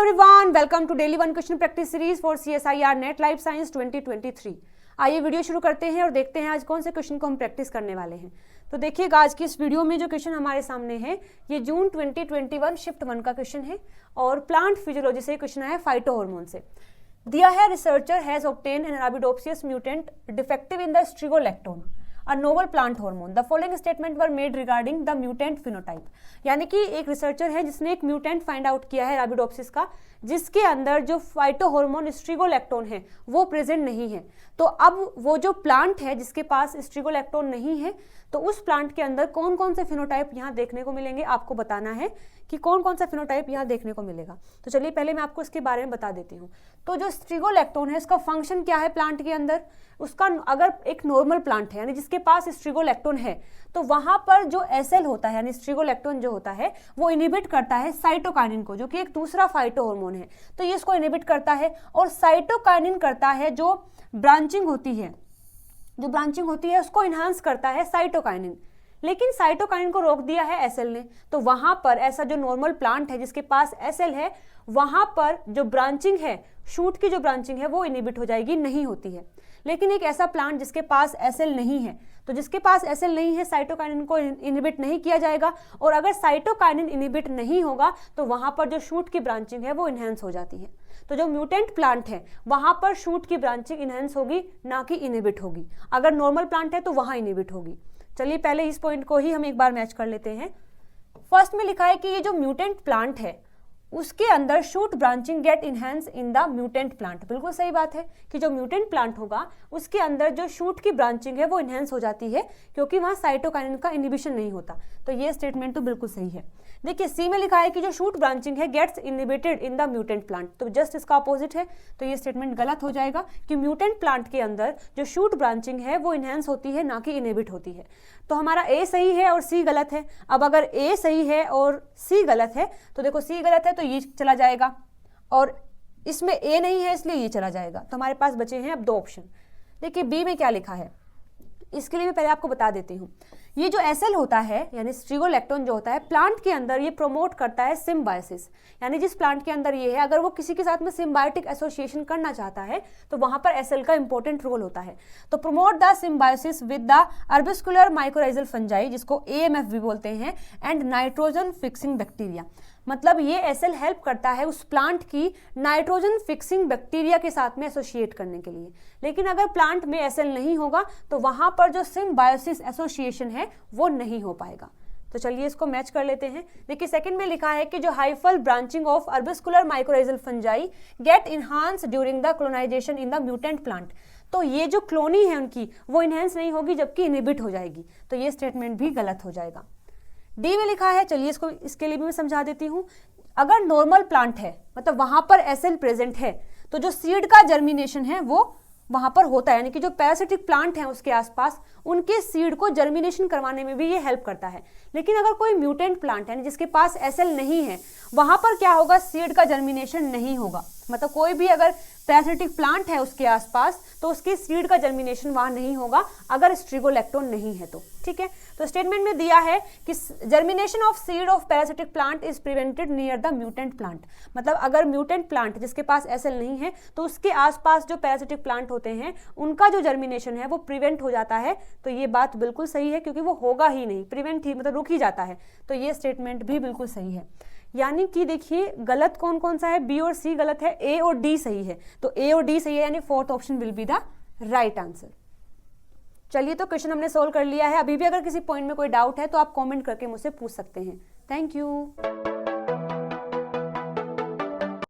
Everyone, welcome to daily one question practice series for CSIR NET life science 2023। आइए video शुरू करते हैं और देखते हैं आज कौन से क्वेश्चन को हम प्रैक्टिस करने वाले हैं। तो देखिएगा आज की इस वीडियो में जो क्वेश्चन हमारे सामने है ये जून 2021 शिफ्ट 1 का क्वेश्चन है और प्लांट फिजियोलॉजी से क्वेश्चन है फाइटो हार्मोन से। दिया है researcher has obtain an Arabidopsis mutant defective in the strigolactone a novel plant hormone. The following statement were made regarding the mutant phenotype. यानी कि एक रिसर्चर है जिसने एक म्यूटेंट फाइंड आउट किया है अराबिडोप्सिस का, जिसके अंदर जो फाइटो हार्मोन स्ट्रिगोलैक्टोन है वो प्रेजेंट नहीं है। तो अब वो जो प्लांट है जिसके पास स्ट्रिगोलैक्टोन नहीं है, तो उस प्लांट के अंदर कौन कौन से फिनोटाइप यहाँ देखने को मिलेंगे, आपको बताना है कि कौन कौन सा फिनोटाइप यहाँ देखने को मिलेगा। तो चलिए पहले मैं आपको इसके बारे में बता देती हूँ। तो जो स्ट्रिगोलैक्टोन है इसका फंक्शन क्या है प्लांट के अंदर, उसका अगर एक नॉर्मल प्लांट है यानी जिसके पास स्ट्रिगोलैक्टोन है तो वहां पर जो एसएल होता है यानी स्ट्रिगोलैक्टोन जो होता है वो इनहिबिट करता है साइटोकाइनिन को, जो कि एक दूसरा फाइटो हार्मोन है। तो ये इसको इनहिबिट करता है और साइटोकाइनिन करता है जो ब्रांचिंग होती है उसको इन्हांस करता है साइटोकाइनिन। लेकिन साइटोकाइनिन को रोक दिया है एसएल ने, तो वहां पर ऐसा जो नॉर्मल प्लांट है जिसके पास एसएल है वहां पर जो ब्रांचिंग है, शूट की जो ब्रांचिंग है वो इनहिबिट हो जाएगी, नहीं होती है। लेकिन एक ऐसा प्लांट जिसके पास एसएल नहीं है, तो जिसके पास एसएल नहीं है साइटोकाइनिन को इनहिबिट नहीं किया जाएगा, और अगर साइटोकाइनिन इनहिबिट नहीं होगा तो वहां पर जो शूट की ब्रांचिंग है वो इनहेंस हो जाती है। तो जो म्यूटेंट प्लांट है वहां पर शूट की ब्रांचिंग इनहेंस होगी, ना कि इनहिबिट होगी। अगर नॉर्मल प्लांट है तो वहां इनहिबिट होगी। चलिए पहले इस पॉइंट को ही हम एक बार मैच कर लेते हैं। फर्स्ट में लिखा है कि ये जो म्यूटेंट प्लांट है उसके अंदर shoot branching get enhanced in the mutant plant. बिल्कुल सही बात है कि जो म्यूटेंट प्लांट होगा उसके अंदर जो शूट की ब्रांचिंग है वो इनहेंस हो जाती है, क्योंकि वहां साइटोकाइनिन का इनहिबिशन नहीं होता। तो ये स्टेटमेंट तो बिल्कुल सही है। देखिए सी में लिखा है कि जो शूट ब्रांचिंग है gets inhibited in the mutant plant, तो जस्ट इसका अपोजिट है। तो ये स्टेटमेंट गलत हो जाएगा कि म्यूटेंट प्लांट के अंदर जो शूट ब्रांचिंग है वो इनहेंस होती है, ना कि इनहिबिट होती है। तो हमारा ए सही है और सी गलत है। अब अगर ए सही है और सी गलत है तो देखो सी गलत है तो ये चला जाएगा और इसमें ए नहीं है इसलिए ये चला जाएगा। तो हमारे पास बचे हैं अब दो ऑप्शन। देखिए बी में क्या लिखा है, इसके लिए मैं पहले आपको बता देती हूँ। ये जो एसएल होता है यानी स्ट्रिगोलैक्टोन जो होता है प्लांट के अंदर, ये प्रमोट करता है सिम्बायोसिस। यानी जिस प्लांट के अंदर ये है अगर वो किसी के साथ में सिम्बायोटिक एसोसिएशन करना चाहता है तो वहां पर एसएल का इंपॉर्टेंट रोल होता है। तो promote the symbiosis with the arbuscular mycorrhizal fungi, जिसको AMF भी बोलते हैं, एंड नाइट्रोजन फिक्सिंग बैक्टीरिया। मतलब ये एसएल हेल्प करता है उस प्लांट की नाइट्रोजन फिक्सिंग बैक्टीरिया के साथ में एसोसिएट करने के लिए। लेकिन अगर प्लांट में एसएल नहीं होगा तो वहां पर जो सिम्बायोसिस एसोसिएशन है वो नहीं हो पाएगा। तो चलिए इसको मैच कर लेते हैं। देखिए सेकंड में लिखा है कि जो hyphal branching of arbuscular mycorrhizal fungi get enhance during the colonization in the mutant plant. तो ये जो क्लोनी है उनकी वो इनहेंस नहीं होगी जबकि इनहिबिट हो जाएगी। तो ये स्टेटमेंट भी गलत हो जाएगा। डी में लिखा है, चलिए इसको इसके लिए भी मैं समझा देती हूँ। अगर नॉर्मल प्लांट है मतलब वहां पर एसएल प्रेजेंट है तो जो सीड का जर्मिनेशन है वो वहां पर होता है, यानी कि जो पैरासिटिक प्लांट है उसके आसपास उनके सीड को जर्मिनेशन करवाने में भी ये हेल्प करता है। लेकिन अगर कोई म्यूटेंट प्लांट है जिसके पास एसएल नहीं है वहां पर क्या होगा, सीड का जर्मिनेशन नहीं होगा। मतलब कोई भी अगर पैरासिटिक प्लांट है उसके आसपास तो उसकी सीड का जर्मिनेशन वहां नहीं होगा अगर स्ट्रिगोलैक्टोन नहीं है तो। ठीक है, तो स्टेटमेंट में दिया है कि germination of seed of parasitic plant is prevented near the mutant plant. मतलब अगर म्यूटेंट प्लांट जिसके पास एसएल नहीं है तो उसके आसपास जो पैरासिटिक प्लांट होते हैं उनका जो जर्मिनेशन है वो प्रिवेंट हो जाता है। तो ये बात बिल्कुल सही है क्योंकि वो होगा ही नहीं, प्रिवेंट ही मतलब रुक ही जाता है। तो ये स्टेटमेंट भी बिल्कुल सही है। यानी कि देखिए गलत कौन कौन सा है, बी और सी गलत है, ए और डी सही है। तो ए और डी सही है यानी fourth option will be the right answer. चलिए तो क्वेश्चन हमने सोल्व कर लिया है। अभी भी अगर किसी पॉइंट में कोई डाउट है तो आप कमेंट करके मुझसे पूछ सकते हैं। Thank you.